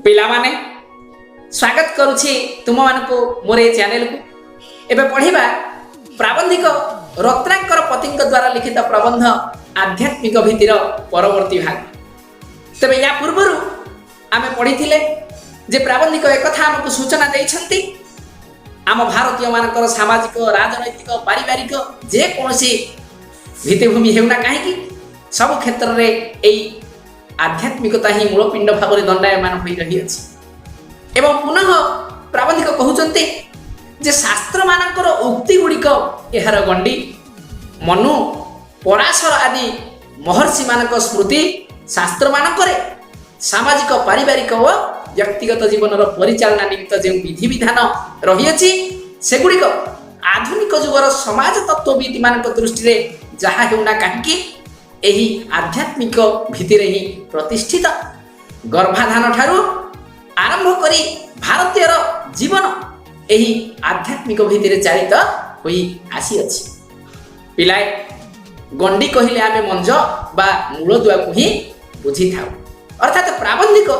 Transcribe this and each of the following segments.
पिला माने स्वागत करुछि तुम मानको मोर ए चैनल को। एबे पढ़िबा प्राबंधिक रत्नाकर पतिଙ୍କ द्वारा लिखित प्रबंध आध्यात्मिक भीतिर परवर्ती भाग। तबे या पूर्वरु आमे पढ़िथिले जे प्राबंधिक एकथा हमकु सूचना दैछन्ति आम भारतीय मानकर सामाजिक राजनैतिक पारिवारिक जे कोनसी भित्तिभूमि हेउना काहेकि सब क्षेत्र रे एई आध्यात्मिकता ही मूलपिंड भाव में दंडायमान हो रही अछि। एवं पुनः प्राबंधिक कहउचन्ते जे शास्त्र मानकर उक्ति गुड़िक एहार गंडी मनु पराशर आदि महर्षि मानक स्मृति शास्त्र मानकरे सामाजिक पारिवारिक व व्यक्तिगत जीवन परिचालना निमित्त जो विधि विधान रही अछि सेगुड़िक आधुनिक जुगर समाज तत्वविद मानक दृष्टि रे जहा हेउना काहेकि एही आध्यात्मिक भीतिरे ही प्रतिष्ठित। गर्भाधान ठारू आरंभ करी भारतीय जीवन एही आध्यात्मिक भीतिरे चालित होई आसी अछि। पिलाए गंडी कहिले आमे मंज बा मूलदुआ को ही बुझी थाउ। अर्थात प्राबंधिक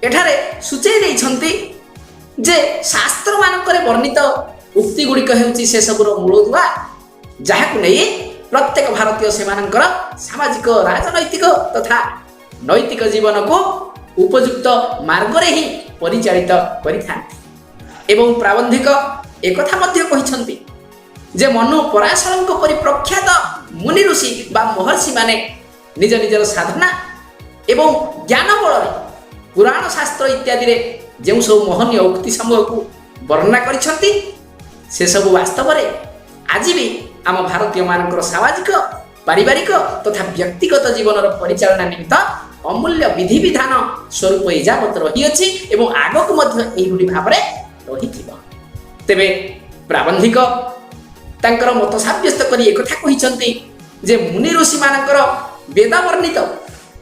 एठारे सूचय दैछन्ति जे शास्त्र मानकरे वर्णित उक्ति गुड़िक हेउछि से सबुर मूलदुआ जाहाकु नै प्रत्येक भारतीय सेमानंकर सामाजिक राजनैतिक तथा नैतिक जीवन को उपयुक्त मार्ग रे ही परिचालित करिथांती। एवं प्राबंधिक एकथा मध्य कहिसंती जे मनु पराशरंक परि प्रख्यात मुनि ऋषि बा महर्षि माने निज निजर साधना एवं ज्ञान बल रे पुराण शास्त्र इत्यादि रे जेउ सब मोहनीय उक्ति समूह को वर्णना करिसंती से सब वास्तव रे आज भी आम भारतीय मानकर सामाजिक पारिवारिक तथा व्यक्तिगत जीवन परिचालना निमित्त अमूल्य विधि विधान स्वरूप एजावत रही अछि एवं आगक मध्य एही भाव रे रहिथिबो। तेबे प्राबंधिक तांकर मत साब्यस्त करी एकथा कहिसंती जे मुनि ऋषि मानकर वेद वर्णित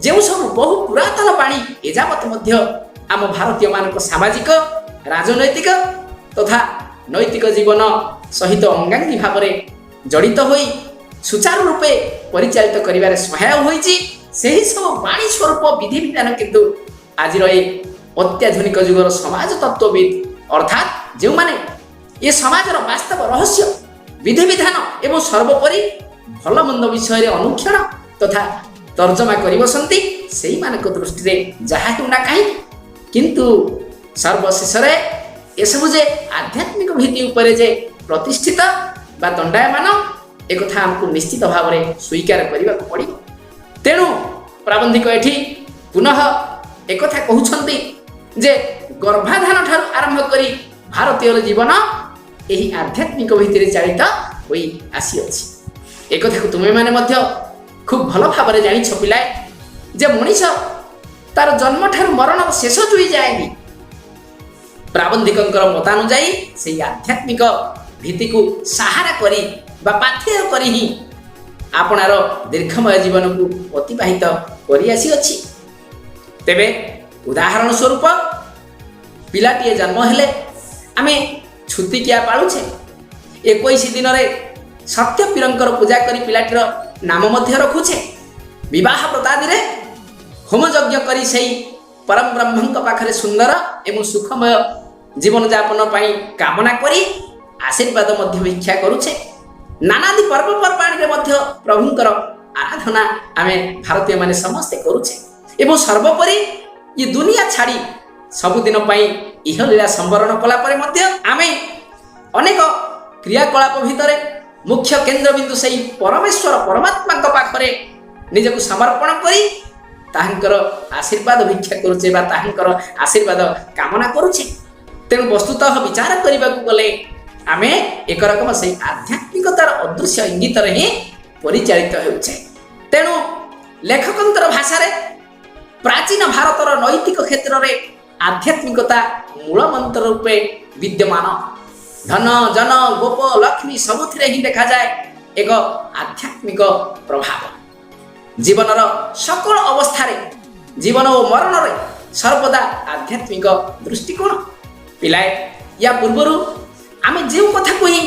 जेउ सब बहु पुरातन बाणी एजावत मध्य आम भारतीय मानक सामाजिक राजनैतिक तथा नैतिक जीवन सहित अंगांगी भाव रे जड़ित होई सुचारू रूपे परिचालित करिवारे सहायक होईची सेही सब वाणी स्वरूप विधि विधान किंतु आज अत्याधुनिक जुगर समाज तत्वविद अर्थात जो माने ये समाजर वास्तव रहस्य विधि विधान एवं सर्वोपरि भल मंद विषय रे अनुक्षण तथा तर्जमा करि बसंती सेही मानक दृष्टि रे जहा हेउना काहे किंतु सर्वशेष रे एसबु जे आध्यात्मिक भीति उपरे जे प्रतिष्ठित बा दंडायमान एक हमको निश्चित भाव में स्वीकार करने को पड़ो। तेणु प्राबंधिक एठी पुनः एक कहउछन्ति जे गर्भाधान ठारू आरंभ करी भारतीय जीवन एही आध्यात्मिक भीतर चालित होई आसी अछि। एक को तुमे माने मध्य खूब भल भाव में जानिछ पिलाए जे मनीष तार जन्म ठारू मरण शेष जुई जाएनी प्राबंधिकंकर मतानुजाई से आध्यात्मिक भीति को सहारा करी बा पाथेय करी ही आपनार दीर्घमय जीवन को अतिबाहित करी आसी अछि। तेबे उदाहरण स्वरूप पिलाटीए जन्म हेले आमे छुतिकिया पालुछे 21 दिन रे सत्य पीरंकर पूजा करी पिलाटीर नाम मध्य रखुछे। विवाह प्रतादि रे होम यज्ञ करी सेही परम ब्रह्मंक पाखरे सुंदर एवं सुखमय जीवन यापन पाई कामना करी आशीर्वाद मध्य भिक्षा करुछे। नानादि पर्वपर्वाणी रे मध्य प्रभुंकर आराधना आमे भारतीय माने समस्ते करुछे एवं सर्वोपरि ये दुनिया छाड़ी सबुदिन पाई इह लीला संवरण कला परे मध्य आमे अनेक क्रियाकलाप भितरे मुख्य केंद्र बिंदु सेही परमेश्वर परमात्मा पाखरे निजको समर्पण करी ताहंकर आशीर्वाद भिक्षा करुछे बा ताहंकर आशीर्वाद कामना करुछे। तेणु वस्तुतः विचार करने को गले आमे एक रकम से आध्यात्मिकतार अदृश्य इंगित ही परिचालित होउछे। तेणु लेखकंतर भाषा रे प्राचीन भारतर नैतिक क्षेत्र रे आध्यात्मिकता मूल मंत्र रूपे विद्यमान धन जन गोप लक्ष्मी सबुथिरे ही देखा जाए एक आध्यात्मिक प्रभाव। जीवनर सकल अवस्था रे जीवन और मरण रे सर्वदा आध्यात्मिक दृष्टिकोण। पिलाए या पूर्वरु आमे जो कथा को ही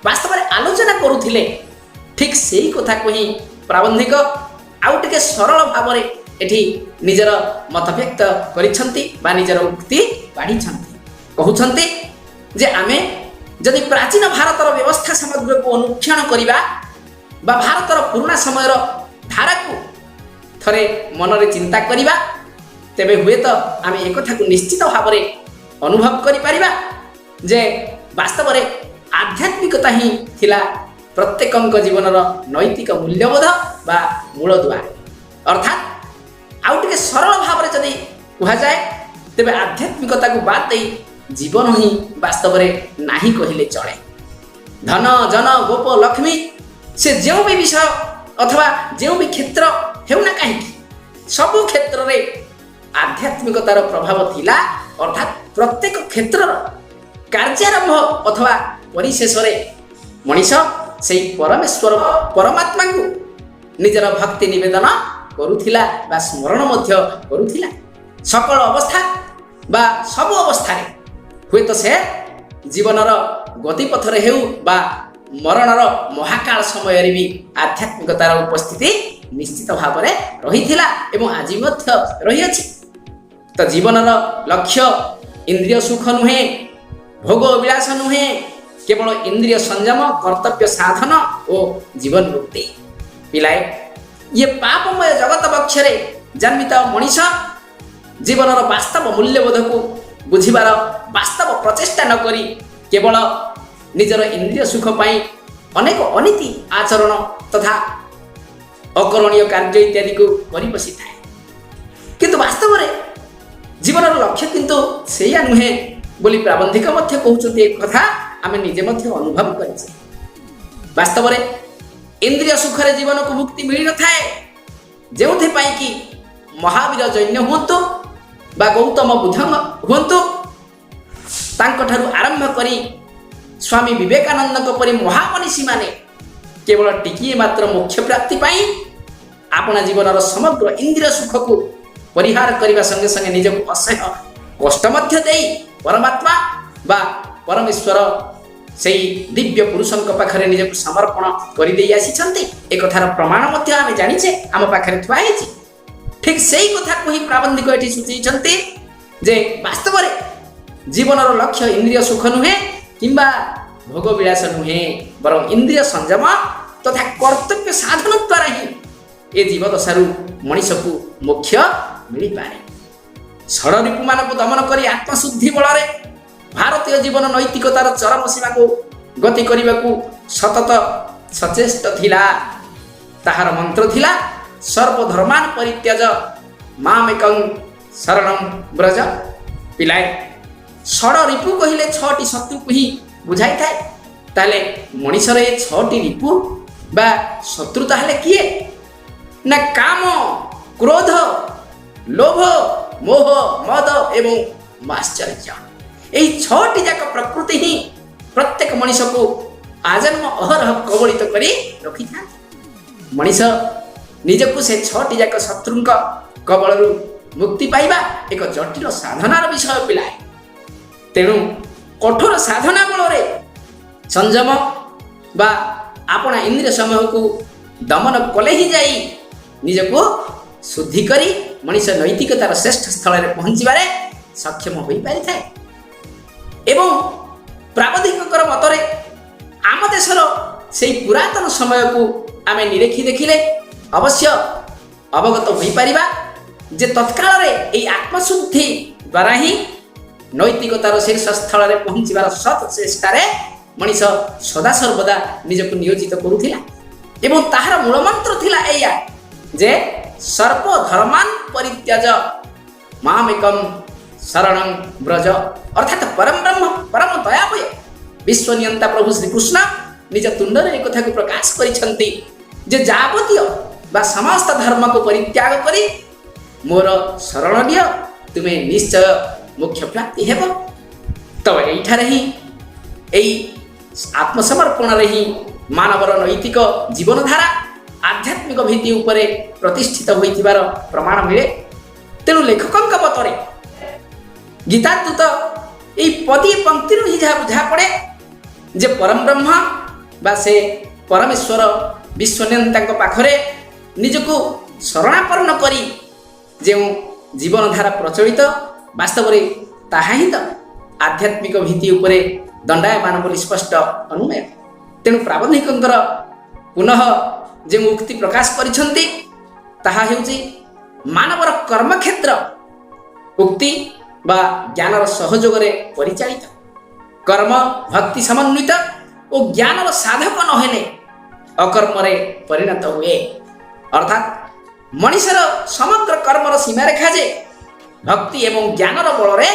वास्तव में आलोचना करुथिले ठीक सेही कथा को ही प्राबंधिक आउ टिके सरल भाव में एठी निजर मत व्यक्त करिसंती बा निजर उक्ति बाढ़ीछंती कहउछंती जे आमे जदि प्राचीन भारतर व्यवस्था समग्र को अनुक्षण करिबा बा भारतर पुराना समयर धारा को थरे मनरे चिंता करिबा तेबे हुए तो आमे एक कथा को निश्चित भाव में अनुभव करि परिबा जे वास्तव में आध्यात्मिकता ही थिला प्रत्येकଙ୍କ जीवनर नैतिक मूल्यबोध बा मूलदुआ अर्थात आउ टिके सरल भाव में जदि कहा जाए तेबे आध्यात्मिकता को बात दे जीवन ही वास्तव में नाही कहिले चले। धन जन गोप लक्ष्मी से जो भी विषय अथवा जो भी क्षेत्र हेउना कहीं सब क्षेत्र रे आध्यात्मिकतार प्रभाव थिला अर्थात प्रत्येक क्षेत्र कार्यारंभ अथवा परिशेष मनीष से परमेश्वर परमात्मा को निजर भक्ति निवेदन करुथिला बा स्मरण मध्य करुथिला सकल अवस्था बा सब अवस्था रे हुए तो से जीवनर गतिपथरे हेउ बा मरणर महाकाल समय रे भी आध्यात्मिकतार उपस्थिति निश्चित भाव में रहिथिला एवं आज मध्य रही अछि। तो जीवनर लक्ष्य इंद्रिय सुख नुहे भोग विलास नुहे केवल इंद्रिय संयम कर्तव्य साधन और जीवन मुक्ति पिलाए ये पापमय जगत बक्षरे जन्मित मनीष जीवनर वास्तव मूल्यबोध को बुझिबार वास्तव प्रचेष्टा न करी केवल निजर इंद्रिय सुख पाई अनेक अनीति आचरण तथा अकरणीय कार्य इत्यादि को करि बसी थाए किंतु वास्तव में जीवनर लक्ष्य किंतु सेया नुहे बोली प्राबंधिक मध्य कहउछथि एक कथा आमे निजे मध्य अनुभव करिछे। वास्तव में इंद्रिय सुखरे जीवन को मुक्ति मिल न थाए जेउथि पाई कि महावीर जैन्य हुंतु बा गौतम बुद्ध हुंतु तांको ठारू आरंभ करी स्वामी विवेकानंद परी महामनीषी माने केवल टिकिए मात्र मोक्ष प्राप्ति पाई अपना जीवनर समग्र इंद्रिय सुख को परिहार करने संगे संगे निजक असह्य कष्ट मध्य देई परमात्मा बा परमेश्वर से दिव्य पुरुषों पाखरे निजक समर्पण कर दे आसी एक कथार प्रमाण मध्य आमे जानिछे आम पाखरे थुआ हेछि। ठीक सेही कथा को ही प्राबंधिक एठी सूचीछन्ते जे वास्तव में जीवनर लक्ष्य इंद्रिय सुख नुहे किंबा भोग विलास नुहे बरं इंद्रिय संयम तथा कर्तव्य साधन द्वारा ही ए जीवदशारू मनीष को मोक्ष मिल पारे। षड़ रिपु मान को दमन करी आत्मशुद्धि बल भारतीय जीवन नैतिकतार चरम सीमा को गति करने को सतत सचेष्ट थिला। ताहार मंत्र थिला सर्वधर्मान परित्याज मामेकं शरणं ब्रज। पिलाए षड़ रिपु कहले छटी शत्रु को ही बुझाई थाए ताले मनीषर ए छटी रिपु बा शत्रु ताहले किए ना काम क्रोध लोभ मोह मद एवं माश्चर्य यही छटी जाक प्रकृति ही प्रत्येक मनीष को आजन्म अहरह कबलित करी रखी था। मनीष निजको से छटी जाक शत्रु कबल मुक्ति पाइबा एक जटिल साधनार विषय पिलाए। तेणु कठोर साधना बल संयम बा अपना इंद्रिय समूह को दमन कले ही जाई निजको शुद्धि करी मनीष नैतिकतार श्रेष्ठ स्थल में पहुँचबारे सक्षम हो पारि थाए। एवं प्रावधिकर मतरे आम देशर से पुरातन समय को आमे निरेखी देखिले अवश्य अवगत हो पारिबा जे तत्काल रे आत्मशुद्धि द्वारा ही नैतिकतार शीर्ष स्थल में पहुँचबार सत चेष्टार मनीष सदा सर्वदा निजक नियोजित करुथिला एवं ताहार मूल मंत्र थिला एया जे सर्वधर्मान परित्याज मामेकं शरणं ब्रज अर्थात परम ब्रह्म परम दयामय विश्वनियंता प्रभु श्री कृष्ण निज तुंडरे एक कथा को प्रकाश करिसंती जे जावतीय बा समस्त धर्म को परित्याग करी मोर शरण लिय तुमे निश्चय मोक्ष प्राप्ति हेब। तब एठारे ही एई आत्मसमर्पण रे ही मानवर नैतिक जीवनधारा आध्यात्मिक भित्ति उपरे प्रतिष्ठित होइथिबार प्रमाण मिले। तेणु लेखकଙ୍କ मतरे गीतादूत एई पदी पंक्ति ही जहाँ बुझा पड़े जे परम ब्रह्म बा से परमेश्वर विश्वनियंता पाखरे निजको शरणापन्न करी ଯେଉଁ ଜୀବନଧାରା ପ୍ରଚଳିତ ବାସ୍ତବରେ ତାହା ହିଁ ତ ଆଧ୍ୟାତ୍ମିକ ଭିତ୍ତି ଉପରେ ଦଣ୍ଡାୟମାନ ବୋଲି ସ୍ପଷ୍ଟ ଅନୁମେୟ। ତେଣୁ ପ୍ରାବନ୍ଧିକଙ୍କର ପୁନଃ ଯେଉଁ ଉକ୍ତି ପ୍ରକାଶ କରିଛନ୍ତି ତାହା ହେଉଛି ମାନବର କର୍ମକ୍ଷେତ୍ର ଉକ୍ତି ବା ଜ୍ଞାନର ସହଯୋଗରେ ପରିଚାଳିତ, କର୍ମ ଭକ୍ତି ସମନ୍ୱିତ ଓ ଜ୍ଞାନର ସାଧକ ନହେଲେ ଅକର୍ମରେ ପରିଣତ ହୁଏ। ଅର୍ଥାତ୍ ମଣିଷର ସମଗ୍ର କର୍ମର ସୀମାରେଖା ଯେ ଭକ୍ତି ଏବଂ ଜ୍ଞାନର ବଳରେ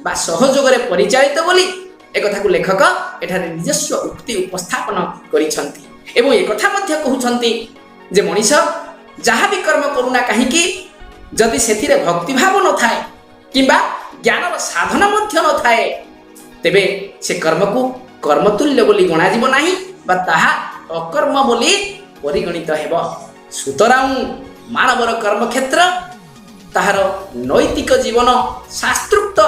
ବା ସହଯୋଗରେ ପରିଚାଳିତ ବୋଲି ଏକଥାକୁ ଲେଖକ ଏଠାରେ ନିଜସ୍ୱ ଉକ୍ତି ଉପସ୍ଥାପନ କରିଛନ୍ତି ଏବଂ ଏକଥା ମଧ୍ୟ କହୁଛନ୍ତି ଯେ ମଣିଷ ଯାହା ବି କର୍ମ କରୁନା କାହିଁକି ଯଦି ସେଥିରେ ଭକ୍ତିଭାବ ନଥାଏ କିମ୍ବା ଜ୍ଞାନର ସାଧନ ମଧ୍ୟ ନଥାଏ ତେବେ ସେ କର୍ମକୁ କର୍ମତୁଲ୍ୟ ବୋଲି ଗଣାଯିବ ନାହିଁ ବା ତାହା ଅକର୍ମ ବୋଲି ପରିଗଣିତ ହେବ। ସୁତରାଂ ମାନବର କର୍ମକ୍ଷେତ୍ର ତାହାର ନୈତିକ ଜୀବନ ଶାସ୍ତ୍ରୋକ୍ତ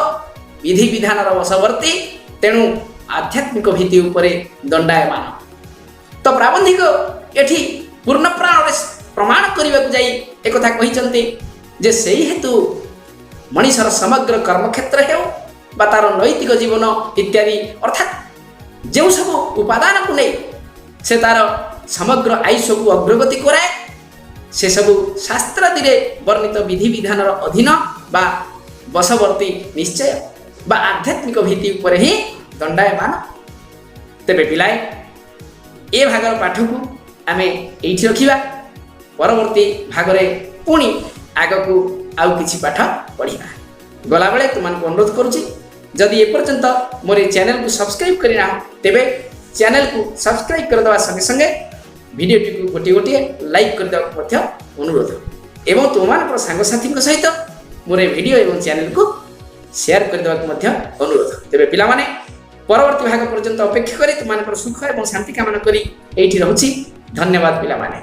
ବିଧିବିଧାନର ବଶବର୍ତ୍ତୀ, ତେଣୁ ଆଧ୍ୟାତ୍ମିକ ଭିତ୍ତି ଉପରେ ଦଣ୍ଡାୟମାନ। ତ ପ୍ରାବନ୍ଧିକ ଏଠି ପୂର୍ଣ୍ଣ ପ୍ରାଣରେ ପ୍ରମାଣ କରିବାକୁ ଯାଇ ଏକଥା କହିଛନ୍ତି ଯେ ସେହି ହେତୁ ମଣିଷର ସମଗ୍ର କର୍ମକ୍ଷେତ୍ର ହେଉ ବା ତାର ନୈତିକ ଜୀବନ ଇତ୍ୟାଦି ଅର୍ଥାତ୍ ଯେଉଁ ସବୁ ଉପାଦାନକୁ ନେଇ ସେ ତାର ସମଗ୍ର ଆୟୁଷକୁ ଅଗ୍ରଗତି କରାଏ ସେସବୁ ଶାସ୍ତ୍ରାଦିରେ ବର୍ଣ୍ଣିତ ବିଧିବିଧାନର ଅଧୀନ ବା ବଶବର୍ତ୍ତୀ ନିଶ୍ଚୟ ବା ଆଧ୍ୟାତ୍ମିକ ଭିତ୍ତି ଉପରେ ହିଁ ଦଣ୍ଡାୟମାନ। ତେବେ ପିଲାଏ ଏ ଭାଗର ପାଠକୁ ଆମେ ଏଇଠି ରଖିବା, ପରବର୍ତ୍ତୀ ଭାଗରେ ପୁଣି ଆଗକୁ ଆଉ କିଛି ପାଠ ପଢ଼ିବା। ଗଲାବେଳେ ତୁମମାନଙ୍କୁ ଅନୁରୋଧ କରୁଛି ଯଦି ଏପର୍ଯ୍ୟନ୍ତ ମୋର ଏ ଚ୍ୟାନେଲକୁ ସବସ୍କ୍ରାଇବ୍ କରିନାହ ତେବେ ଚ୍ୟାନେଲକୁ ସବସ୍କ୍ରାଇବ୍ କରିଦେବା ସଙ୍ଗେ ସଙ୍ଗେ ଭିଡ଼ିଓଟିକୁ ଗୋଟିଏ ଗୋଟିଏ ଲାଇକ୍ କରିଦେବାକୁ ମଧ୍ୟ ଅନୁରୋଧ ଏବଂ ତୁମମାନଙ୍କର ସାଙ୍ଗସାଥୀଙ୍କ ସହିତ ମୋର ଏ ଭିଡ଼ିଓ ଏବଂ ଚ୍ୟାନେଲକୁ ସେୟାର କରିଦେବାକୁ ମଧ୍ୟ ଅନୁରୋଧ। ତେବେ ପିଲାମାନେ ପରବର୍ତ୍ତୀ ଭାଗ ପର୍ଯ୍ୟନ୍ତ ଅପେକ୍ଷା କରି ତୁମମାନଙ୍କର ସୁଖ ଏବଂ ଶାନ୍ତି କାମନା କରି ଏଇଠି ରହୁଛି। ଧନ୍ୟବାଦ ପିଲାମାନେ।